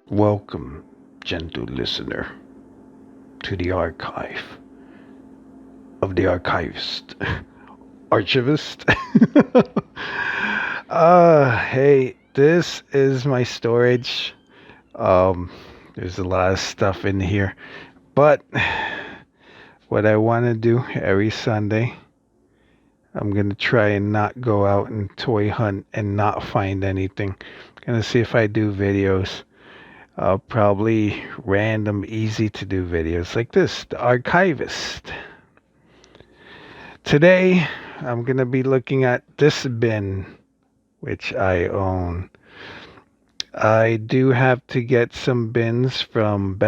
Welcome, gentle listener, to the archive of the archivist. Archivist? Hey, this is my storage. There's a lot of stuff in here. But what I want to do every Sunday, I'm going to try and not go out and toy hunt and not find anything. I'm going to see if I do videos. Probably random, easy to do videos like this, the Archivist. Today, I'm going to be looking at this bin, which I own. I do have to get some bins from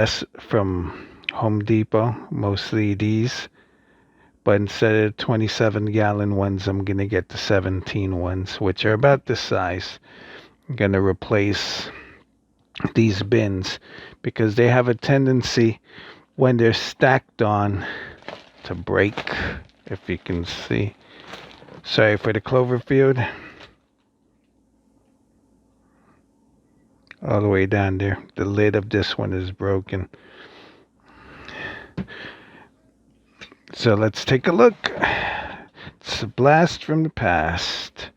Home Depot, mostly these. But instead of 27-gallon ones, I'm going to get the 17 ones, which are about this size. I'm going to replace these bins because they have a tendency when they're stacked on to break, if you can see. Sorry for the Cloverfield. All the way down there. The lid of this one is broken. So let's take a look. It's a blast from the past.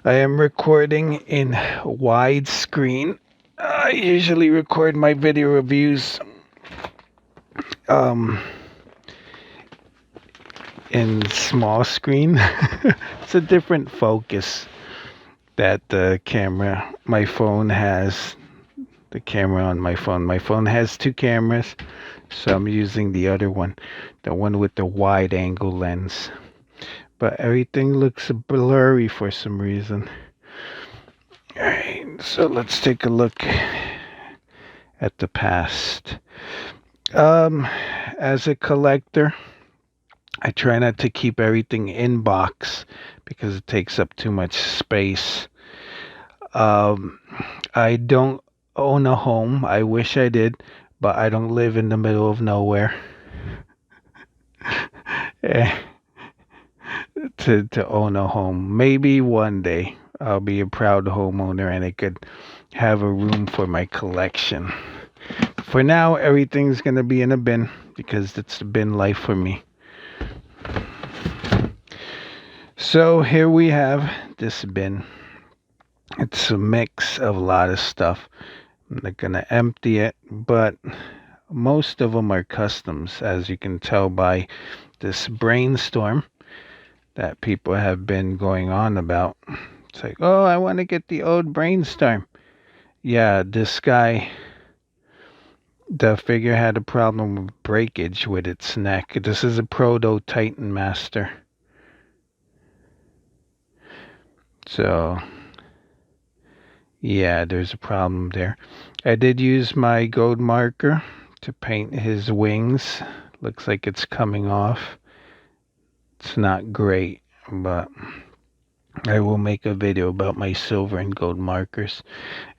I am recording in widescreen. I usually record my video reviews in small screen. It's a different focus that my phone has. The camera on my phone. My phone has two cameras, so I'm using the other one, the one with the wide angle lens. But everything looks blurry for some reason. Alright, so let's take a look at the past. As a collector, I try not to keep everything in box because it takes up too much space. I don't own a home. I wish I did, but I don't live in the middle of nowhere. To own a home. Maybe one day I'll be a proud homeowner and I could have a room for my collection. For now, everything's gonna be in a bin because it's the bin life for me. So here we have this bin. It's a mix of a lot of stuff. I'm not gonna empty it, but most of them are customs, as you can tell by this brainstorm that people have been going on about. It's like, oh, I want to get the old brainstorm. Yeah, this guy, the figure had a problem with breakage with its neck. This is a Proto Titan Master. So, yeah, there's a problem there. I did use my gold marker to paint his wings. Looks like it's coming off. It's not great, but I will make a video about my silver and gold markers.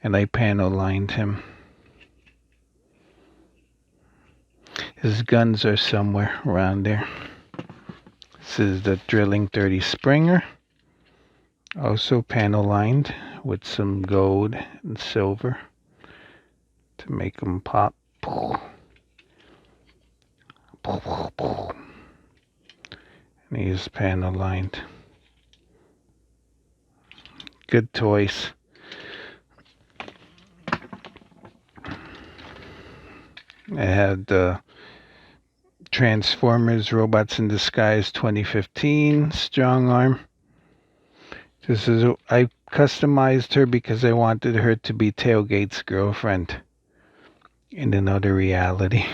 And I panel lined him. His guns are somewhere around there. This is the Drilling 30 Springer. Also panel lined with some gold and silver to make them pop. And he's panel lined. Good toys. I had Transformers Robots in Disguise 2015 Strong Arm. I customized her because I wanted her to be Tailgate's girlfriend in another reality.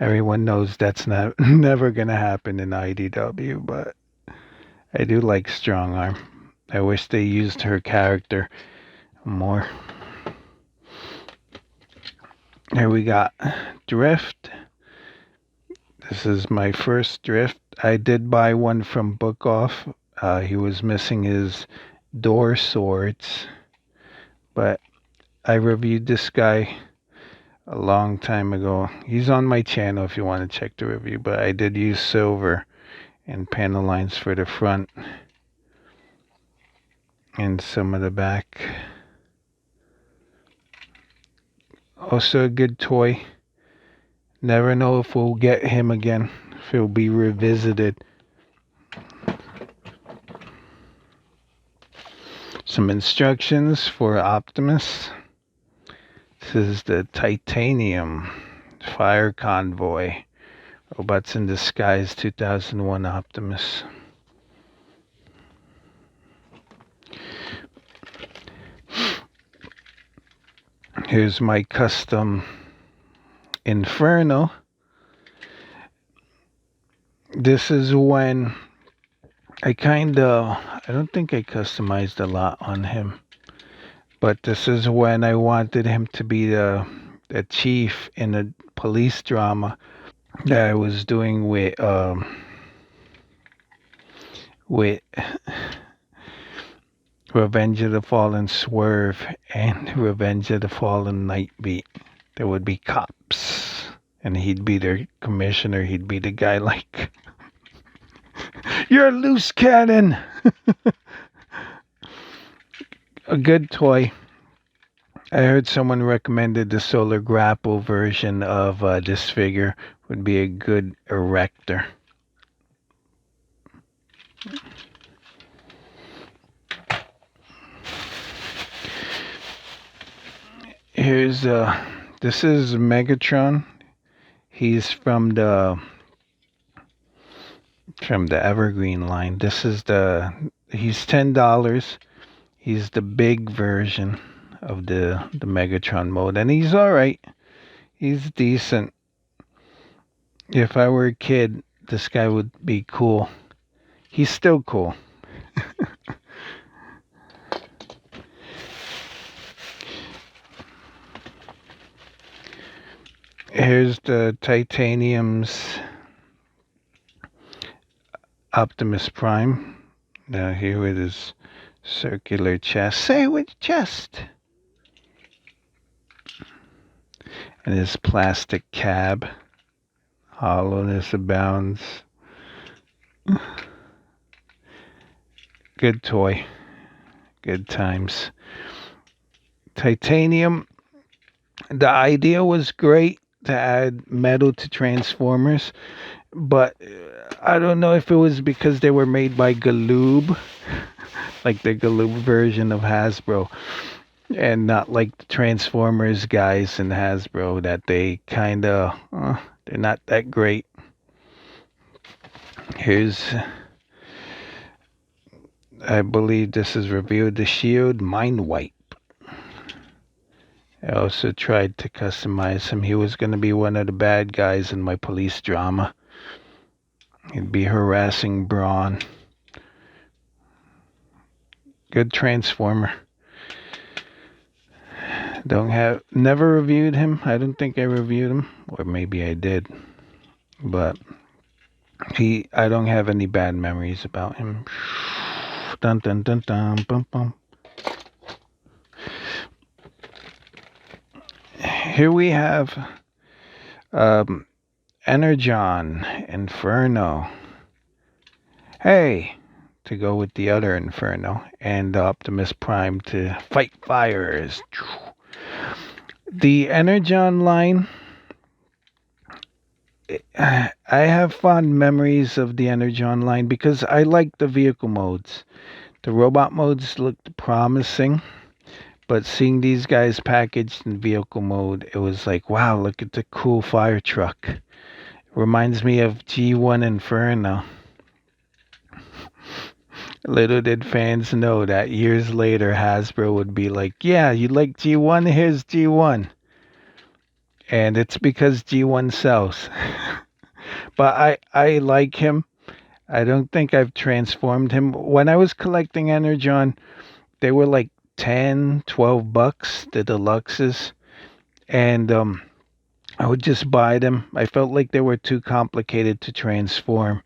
Everyone knows that's never gonna happen in IDW, but I do like Strong Arm. I wish they used her character more. Here we got Drift. This is my first Drift. I did buy one from Book Off. He was missing his door swords, but I reviewed this guy a long time ago. He's on my channel if you want to check the review, but I did use silver and panel lines for the front and some of the back. Also a good toy. Never know if we'll get him again, if he'll be revisited. Some instructions for Optimus. This is the Titanium Fire Convoy. Robots in Disguise 2001 Optimus. Here's my custom Inferno. This is when I don't think I customized a lot on him, but this is when I wanted him to be the chief in a police drama that I was doing with Revenge of the Fallen Swerve and Revenge of the Fallen Nightbeat. There would be cops, and he'd be their commissioner. He'd be the guy like, "You're a loose cannon." A good toy. I heard someone recommended the Solar Grapple version of this figure would be a good erector. Here's this is Megatron. He's from the Evergreen line. This is he's $10. He's the big version of the Megatron mode, and he's alright. He's decent. If I were a kid, this guy would be cool. He's still cool. Here's the Titanium's Optimus Prime. Now here with his circular chest. Say which chest? And his plastic cab. Hollowness abounds. Good toy. Good times. Titanium. The idea was great to add metal to Transformers, but I don't know if it was because they were made by Galoob, like the Galoob version of Hasbro, and not like the Transformers guys in Hasbro, that they they're not that great. Here's, I believe this is reviewed, the Shield Mind Wipe. I also tried to customize him. He was going to be one of the bad guys in my police drama. He'd be harassing Brawn. Good Transformer. Never reviewed him. I don't think I reviewed him, or maybe I did. But I don't have any bad memories about him. Dun dun dun dun bum bum. Here we have Energon Inferno. Hey, to go with the other Inferno, and Optimus Prime to fight fires. The Energon line, I have fond memories of the Energon line because I like the vehicle modes. The robot modes looked promising. But seeing these guys packaged in vehicle mode, it was like, wow, look at the cool fire truck. It reminds me of G1 Inferno. Little did fans know that years later, Hasbro would be like, yeah, you like G1? Here's G1. And it's because G1 sells. But I like him. I don't think I've transformed him. When I was collecting Energon, they were like $10-12, the deluxes, and I would just buy them. I felt like they were too complicated to transform.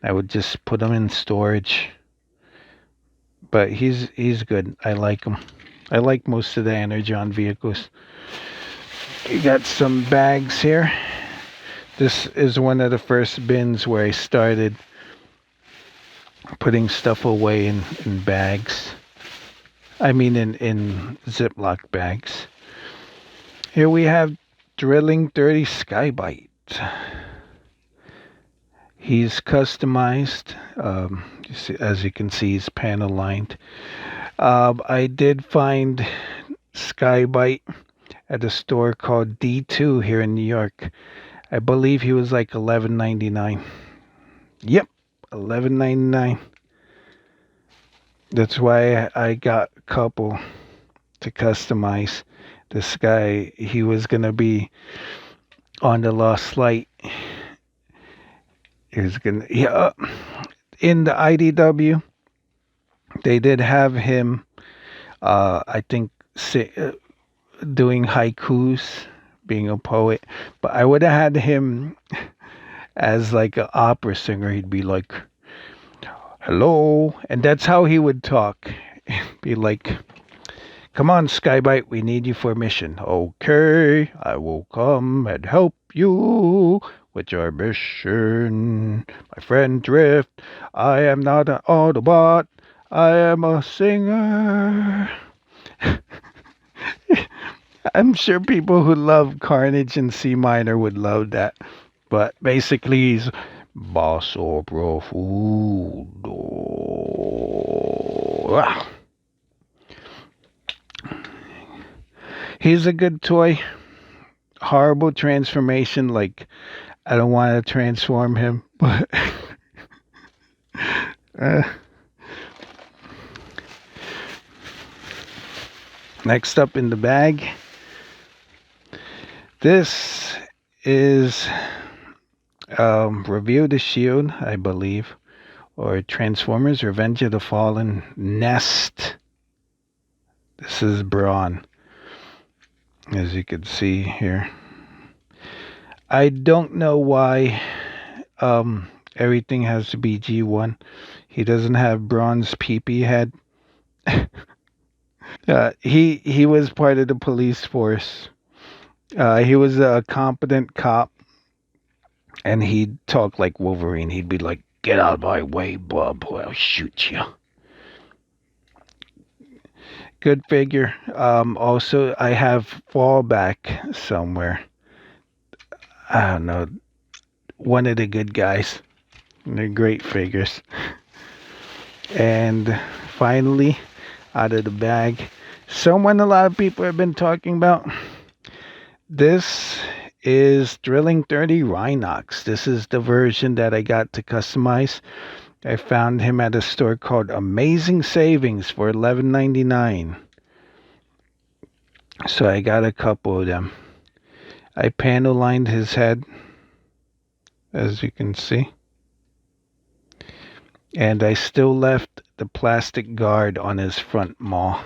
I would just put them in storage. But he's good. I like him. I like most of the Energon vehicles. You got some bags here. This is one of the first bins where I started putting stuff away in bags. I mean in Ziploc bags. Here we have Drilling 30 Skybite. He's customized. As you can see, he's panel lined. I did find Skybite at a store called D2 here in New York. I believe he was like $11.99. Yep, $11.99. That's why I got a couple to customize. This guy, he was gonna be on the Lost Light. He was gonna, yeah. In the IDW, they did have him. I think doing haikus, being a poet. But I would have had him as like an opera singer. He'd be like, "Hello," and that's how he would talk. Be like, "Come on, Skybite, we need you for a mission." "Okay, I will come and help you with your mission. My friend Drift, I am not an Autobot. I am a singer." I'm sure people who love Carnage and C Minor would love that. But basically, he's Basso Profundo. Wow. He's a good toy. Horrible transformation. Like, I don't want to transform him, but next up in the bag, this is Review the Shield, I believe, or Transformers Revenge of the Fallen Nest. This is Brawn, as you can see here. I don't know why everything has to be G1. He doesn't have Brawn's pee-pee head. He was part of the police force. He was a competent cop, and he'd talk like Wolverine. He'd be like, "Get out of my way, bub, or I'll shoot you." Good figure. Also, I have Fallback somewhere. I don't know. One of the good guys. They're great figures. And finally, out of the bag, someone a lot of people have been talking about. This is Drilling 30 Rhinox. This is the version that I got to customize. I found him at a store called Amazing Savings for $11.99. So I got a couple of them. I panel lined his head, as you can see. And I still left the plastic guard on his front maw.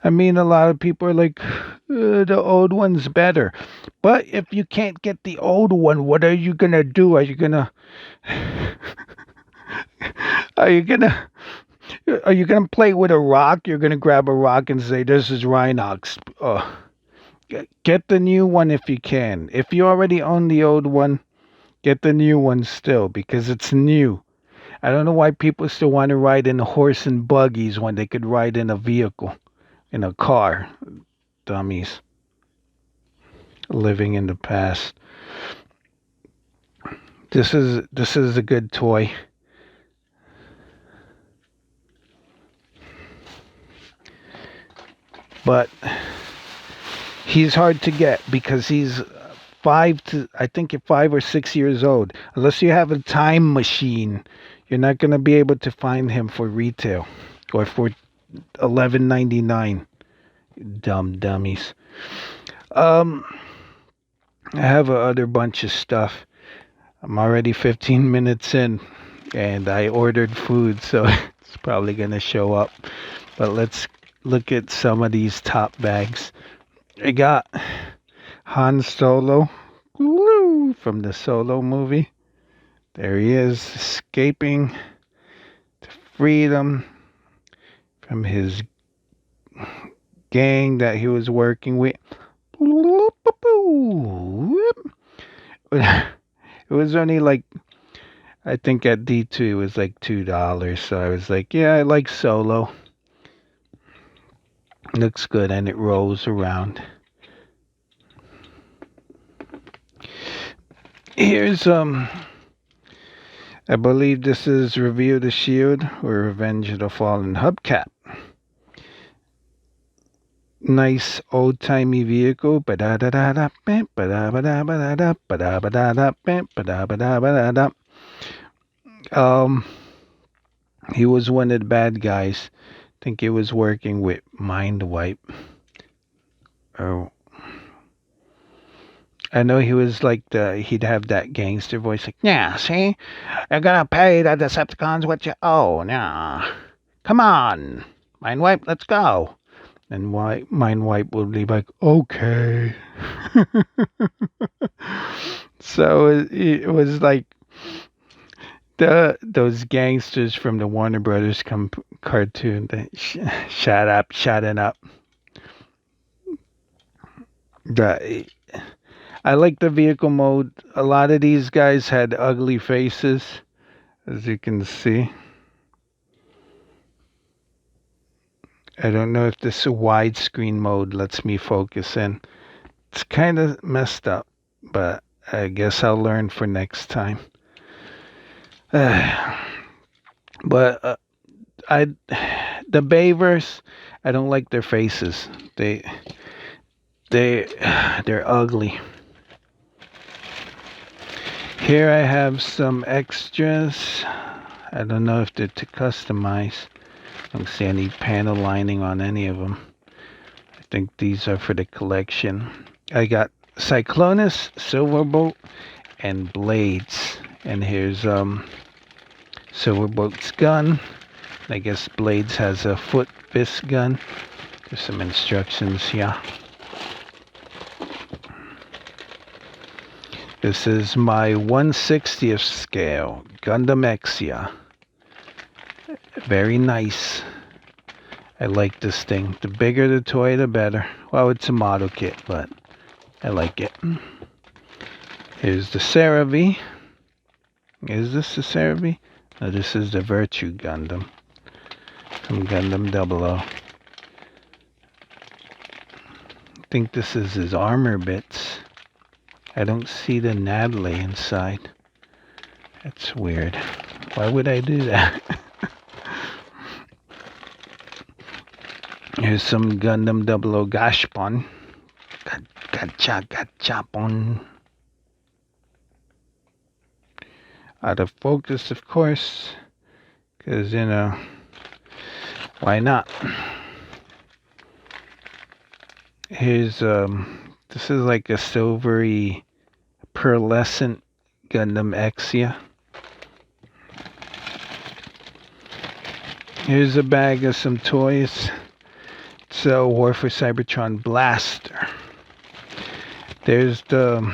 I mean, a lot of people are like, the old one's better. But if you can't get the old one, what are you gonna do? Are you gonna play with a rock? You're gonna grab a rock and say, "This is Rhinox." Get the new one if you can. If you already own the old one, get the new one still, because it's new. I don't know why people still want to ride in horse and buggies when they could ride in a vehicle, in a car. Dummies. Living in the past. This is a good toy. But he's hard to get because he's 5 or 6 years old. Unless you have a time machine, you're not going to be able to find him for retail or for $11.99. Dummies. I have a other bunch of stuff. I'm already 15 minutes in, and I ordered food, so it's probably going to show up. But let's look at some of these top bags. I got Han Solo from the Solo movie. There he is, escaping to freedom from his gang that he was working with. It was only like I think at D2 it was like $2. So I was like, yeah, I like Solo. Looks good and it rolls around. Here's I believe this is Review the Shield or Revenge of the Fallen hubcap. Nice old-timey vehicle. He was one of the bad guys. I think he was working with Mind Wipe. Oh, I know he was like he'd have that gangster voice like, yeah, see? You're gonna pay the Decepticons what you owe, yeah. Come on, Mind Wipe, let's go. And Mind Wipe would be like, okay. So it was like those gangsters from the Warner Brothers cartoon that shutting up. I like the vehicle mode. A lot of these guys had ugly faces, as you can see. I don't know if this widescreen mode lets me focus in. It's kind of messed up, but I guess I'll learn for next time. But the Bayverse, I don't like their faces. They're ugly. Here I have some extras. I don't know if they're to customize. I don't see any panel lining on any of them. I think these are for the collection. I got Cyclonus, Silverbolt, and Blades. And here's Silverbolt's gun. I guess Blades has a foot fist gun. There's some instructions here. This is my 1/60th scale Gundamexia. Very nice. I like this thing. The bigger the toy, the better. Well, it's a model kit, but I like it. Here's the Cerebi. Is this the Cerebi? No, this is the Virtue Gundam from Gundam 00. I think this is his armor bits. I don't see the Natalie inside. That's weird. Why would I do that? Here's some Gundam 00 Gashpon. Gachapon. Out of focus, of course. Because, you know, why not? Here's, this is like a silvery, pearlescent Gundamexia. Here's a bag of some toys. It's a War for Cybertron Blaster. There's the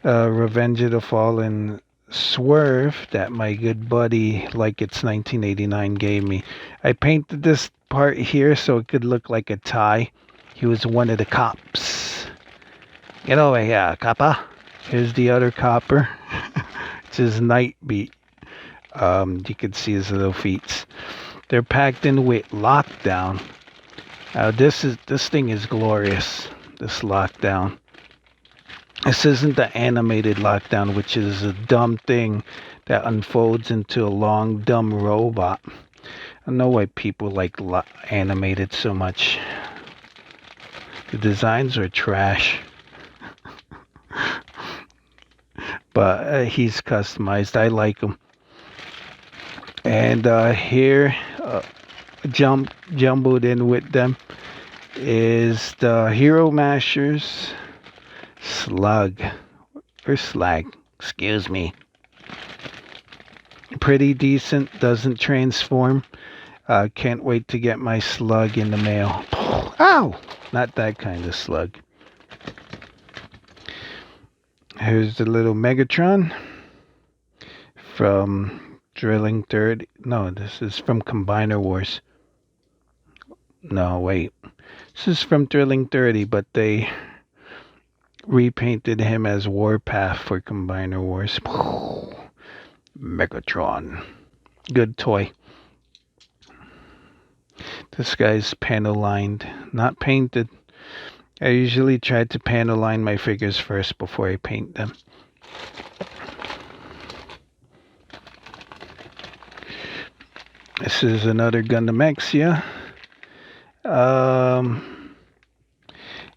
Revenge of the Fallen Swerve that my good buddy, like it's 1989, gave me. I painted this part here so it could look like a tie. He was one of the cops. Get over here, copper. Here's the other copper. It's his night beat. You can see his little feet. They're packed in with Lockdown. This thing is glorious. This Lockdown. This isn't the animated Lockdown, which is a dumb thing that unfolds into a long, dumb robot. I don't know why people like animated so much. The designs are trash. But he's customized. I like him. And here, jumbled in with them, is the Hero Mashers Slug. Or Slag. Excuse me. Pretty decent. Doesn't transform. Can't wait to get my Slug in the mail. Ow! Not that kind of Slug. Here's the little Megatron from Drilling 30. No, this is from Combiner Wars. No, wait. This is from Drilling 30, but they repainted him as Warpath for Combiner Wars. Megatron. Good toy. This guy's panel lined, not painted. I usually try to panel line my figures first before I paint them. This is another Gundamexia.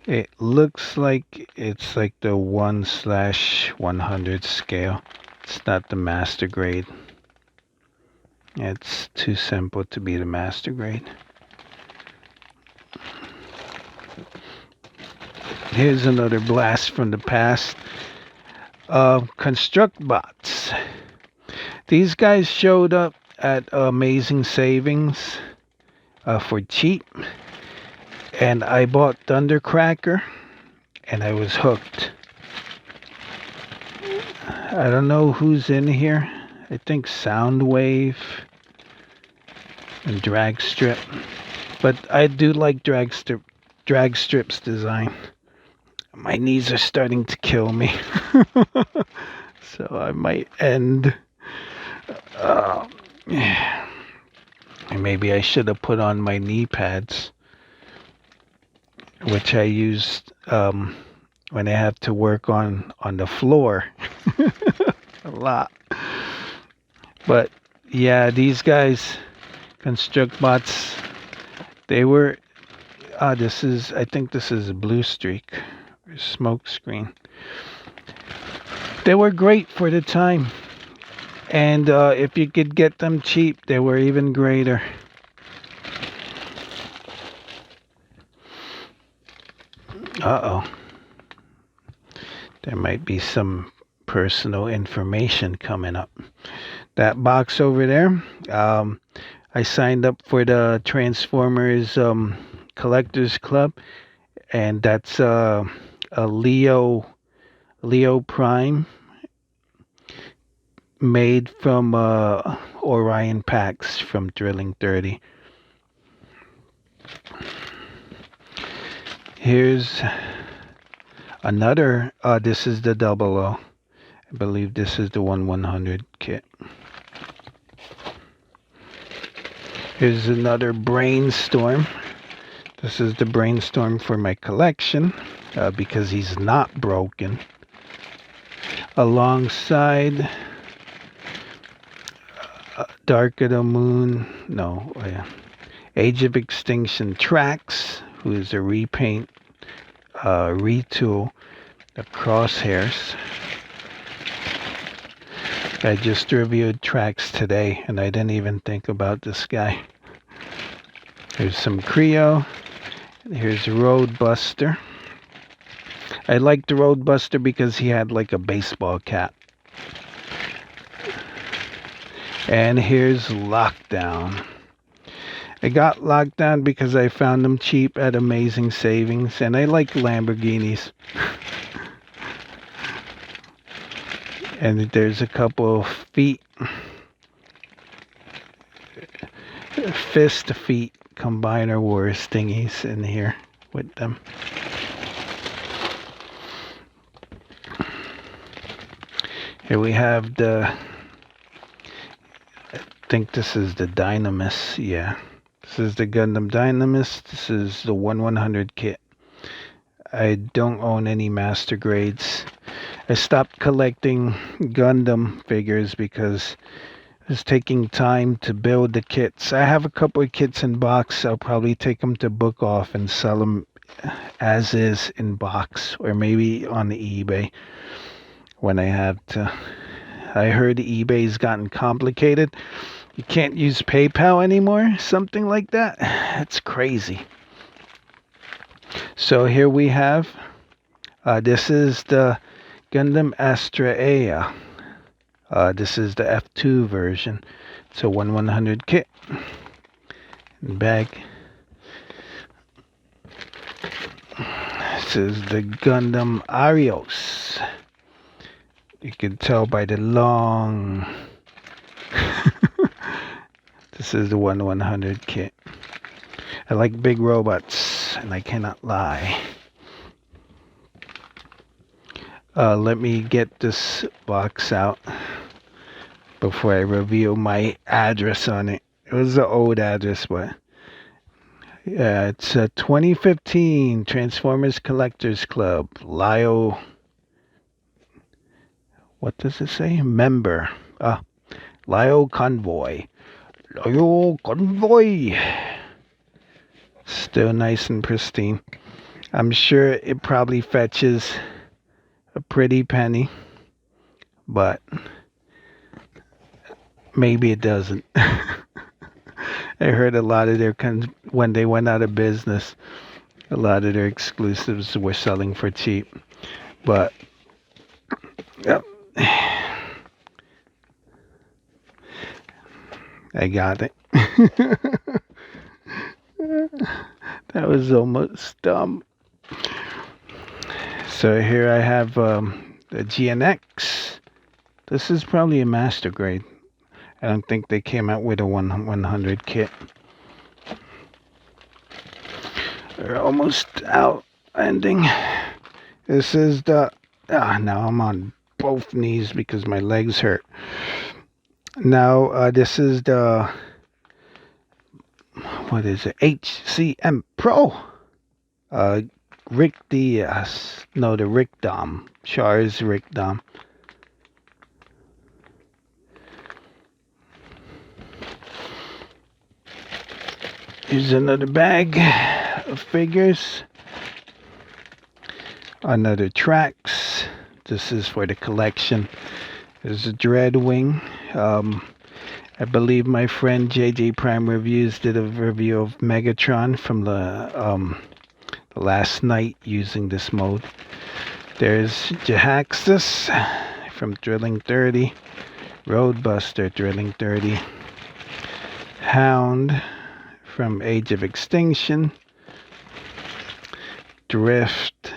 It looks like it's like the 1/100 scale. It's not the master grade. It's too simple to be the master grade. Here's another blast from the past. Construct Bots. These guys showed up at Amazing Savings for cheap. And I bought Thundercracker. And I was hooked. I don't know who's in here. I think Soundwave and Dragstrip. But I do like Dragstrip's design. My knees are starting to kill me. So I might end. Maybe I should have put on my knee pads, which I used when I have to work on the floor a lot. But yeah, these guys, Construct Bots, they were. I think this is a Blue Streak. Smoke screen. They were great for the time, and if you could get them cheap, they were even greater. There might be some personal information coming up. That box over there, I signed up for the Transformers Collectors Club, and that's a Leo Prime made from Orion packs from Drilling 30. Here's another. This is the 00. I believe this is the 1/100 kit. Here's another Brainstorm. This is the Brainstorm for my collection because he's not broken. Alongside Dark of the Moon, Age of Extinction Tracks, who is a repaint, retool of Crosshairs. I just reviewed Tracks today, and I didn't even think about this guy. Here's some Creo. Here's Roadbuster. I liked the Roadbuster because he had like a baseball cap. And here's Lockdown. I got Lockdown because I found them cheap at Amazing Savings, and I like Lamborghinis. And there's a couple of fist feet Combiner Wars thingies in here with them. Here we have I think this is the Dynamis, yeah. This is the Gundam Dynamis. This is the 1/100 kit. I don't own any master grades. I stopped collecting Gundam figures because it's taking time to build the kits. I have a couple of kits in box. I'll probably take them to Book Off and sell them as is in box, or maybe on the eBay when I have to. I heard eBay's gotten complicated. You can't use PayPal anymore, something like that. It's crazy. So here we have, this is the Gundam Astraea. This is the F2 version. It's a 1/100 kit. And bag. This is the Gundam Arios. You can tell by the long. This is the 1/100 kit. I like big robots, and I cannot lie. Let me get this box out before I reveal my address on it. It was the old address, but yeah, it's a 2015 Transformers Collectors Club. Lyle, what does it say? Member. Lyle Convoy. Lyle Convoy. Still nice and pristine. I'm sure it probably fetches a pretty penny, but maybe it doesn't. I heard a lot of their when they went out of business, a lot of their exclusives were selling for cheap. But yep, I got it. That was almost dumb. So here I have the GNX. This is probably a master grade. I don't think they came out with a 100 kit. They're almost out ending. This is the... now I'm on both knees because my legs hurt. Now this is the... What is it? HCM Pro. Rick Diaz. No, the Rick Dom. Char's Rick Dom. Here's another bag of figures. Another Tracks. This is for the collection. There's a Dreadwing. I believe my friend JJ Prime Reviews did a review of Megatron from the last night using this mode. There's Jahaxus from Drilling 30. Roadbuster Drilling 30. Hound from Age of Extinction. Drift.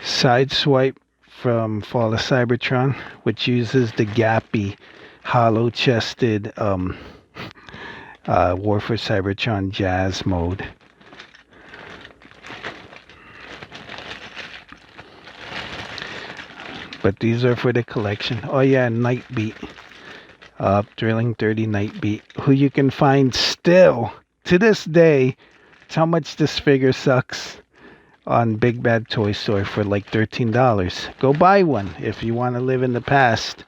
Sideswipe from Fall of Cybertron, which uses the gappy, hollow-chested War for Cybertron Jazz mode. But these are for the collection. Oh yeah, Nightbeat. Drilling 30 Nightbeat, who you can find still to this day. It's how much this figure sucks on Big Bad Toy Store for like $13. Go buy one if you want to live in the past.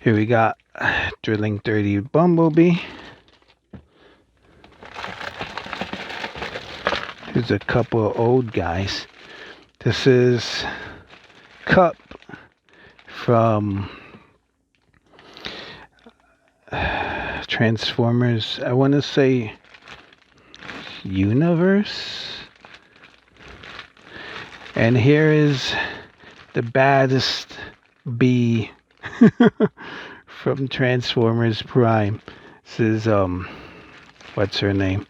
Here we got Drilling 30 Bumblebee. Here's a couple of old guys. This is Cup from Transformers, I want to say Universe. And here is the baddest bee from Transformers Prime. This is what's her name?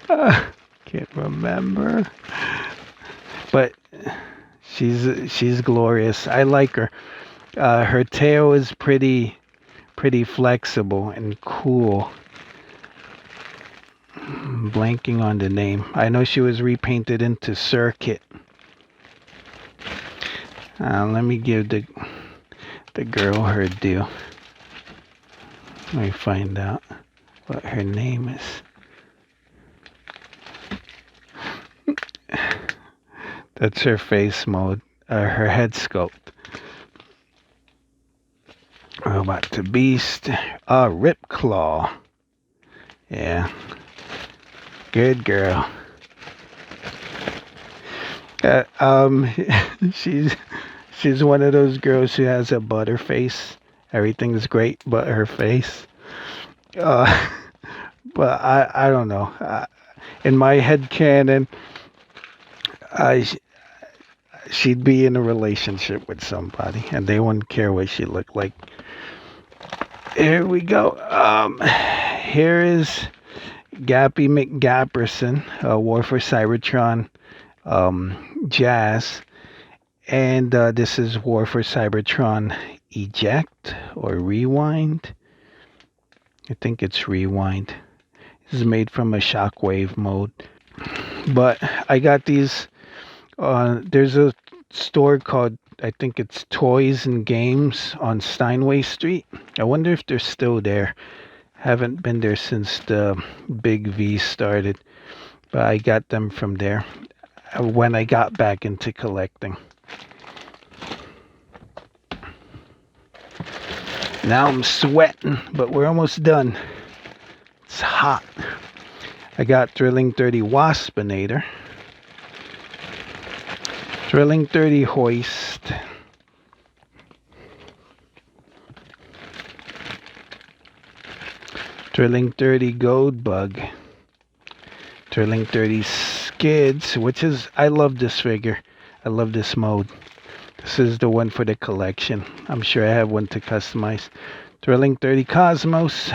Can't remember. But she's glorious. I like her. Her tail is pretty flexible and cool. I'm blanking on the name. I know she was repainted into Circuit. Let me give the girl her due. Let me find out what her name is. That's her face mode, her head sculpt. Robot to Beast, Ripclaw. Yeah, good girl. She's one of those girls who has a butter face. Everything's great but her face. But I don't know. In my head canon, she'd be in a relationship with somebody and they wouldn't care what she looked like. Here we go. Here is Gappy McGapperson, War for Cybertron Jazz. And this is War for Cybertron Eject or Rewind. I think it's Rewind. This is made from a Shockwave mode. But I got these. There's a store called, I think it's Toys and Games on Steinway Street. I wonder if they're still there. Haven't been there since the Big V started, but I got them from there when I got back into collecting. Now I'm sweating, but we're almost done. It's hot. I got Thrilling 30 Waspinator, Thrilling 30 Hoist, Thrilling 30 Gold Bug, Thrilling 30 Skids, which is, I love this figure. I love this mode. This is the one for the collection. I'm sure I have one to customize. Thrilling 30 Cosmos,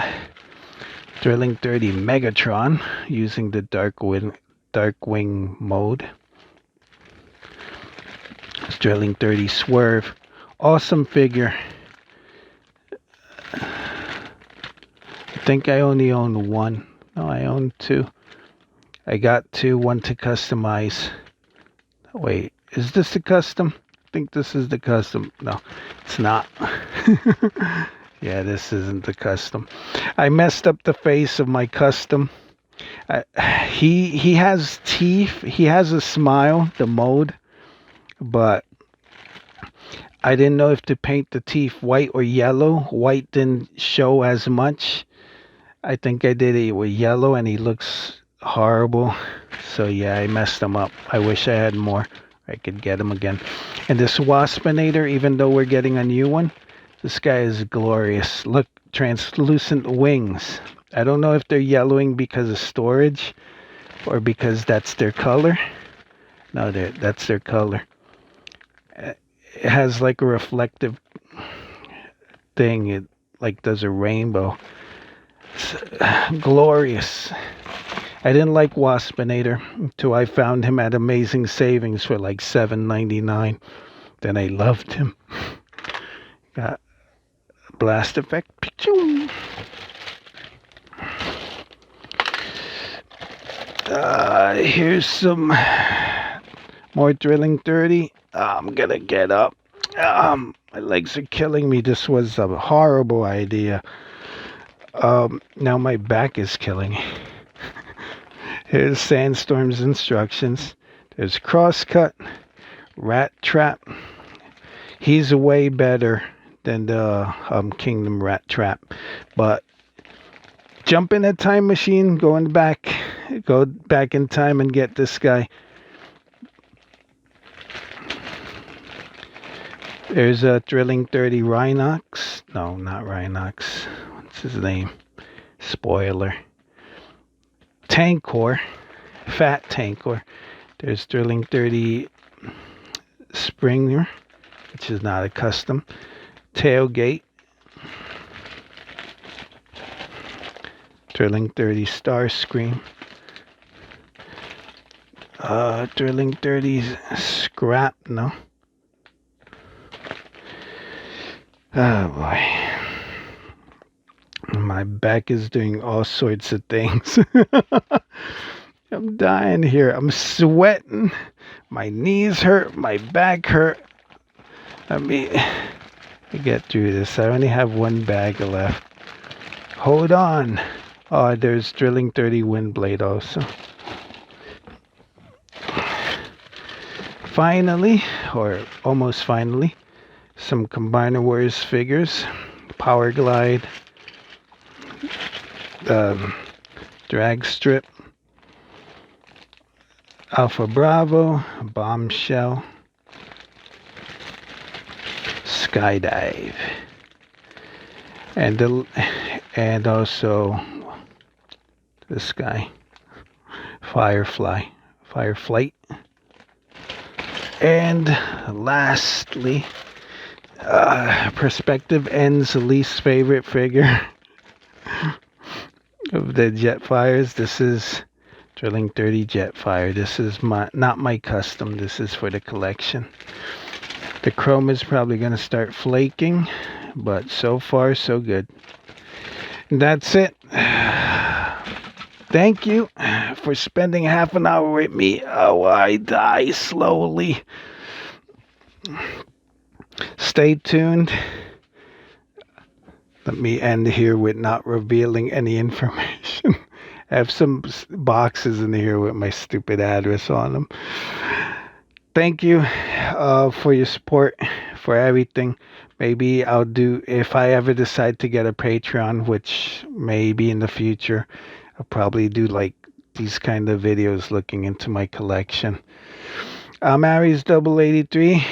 Thrilling 30 Megatron using the Darkwing mode. Thrilling 30 Swerve. Awesome figure. I think I only own one. No, I own two. I got two, one to customize. Wait, is this the custom? I think this is the custom. No, it's not. Yeah, this isn't the custom. I messed up the face of my custom. He has teeth. He has a smile, the mode. But I didn't know if to paint the teeth white or yellow. White didn't show as much. I think I did it with yellow and he looks horrible. So yeah, I messed him up. I wish I had more. I could get him again. And this Waspinator, even though we're getting a new one, this guy is glorious. Look, translucent wings. I don't know if they're yellowing because of storage or because that's their color. No, that's their color. It has like a reflective thing. It like does a rainbow. It's glorious. I didn't like Waspinator until I found him at Amazing Savings for like $7.99. Then I loved him. Got blast effect. Here's some more Thrilling 30. I'm gonna get up. My legs are killing me. This was a horrible idea. Now my back is killing me. Here's Sandstorm's instructions. There's Crosscut, Rat Trap. He's way better than the Kingdom Rat Trap. But jump in a time machine, go back in time and get this guy. There's a Thrilling 30 Rhinox. No, not Rhinox. What's his name? Spoiler. Tankor. Fat Tankor. There's Thrilling 30 Springer, which is not a custom. Tailgate. Thrilling 30 Starscream. Thrilling 30 Scrap. No. Oh boy. My back is doing all sorts of things. I'm dying here. I'm sweating. My knees hurt. My back hurt. Let me get through this. I only have one bag left. Hold on. Oh, there's Thrilling 30 Windblade also. Finally, or almost finally, some Combiner Wars figures. Power Glide. Drag Strip. Alpha Bravo. Bombshell. Skydive. And also this guy. Fireflight. And lastly, Perspective End's least favorite figure of the Jetfires. This is Thrilling 30 Jetfire. This is not my custom. This is for the collection. The chrome is probably going to start flaking, but so far so good. And that's it. Thank you for spending half an hour with me. Oh, I die slowly. Stay tuned. Let me end here with not revealing any information. I have some boxes in here with my stupid address on them. Thank you for your support, for everything. Maybe I'll do, if I ever decide to get a Patreon, which may be in the future, I'll probably do like these kind of videos looking into my collection. I'm Aries 83,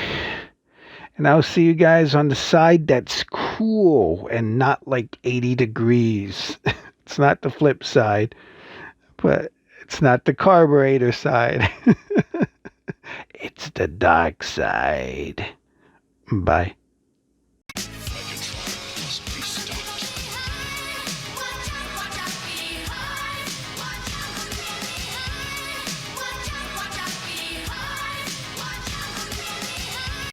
and I'll see you guys on the side that's cool and not like 80 degrees. It's not the flip side, but it's not the carburetor side. It's the dark side. Bye.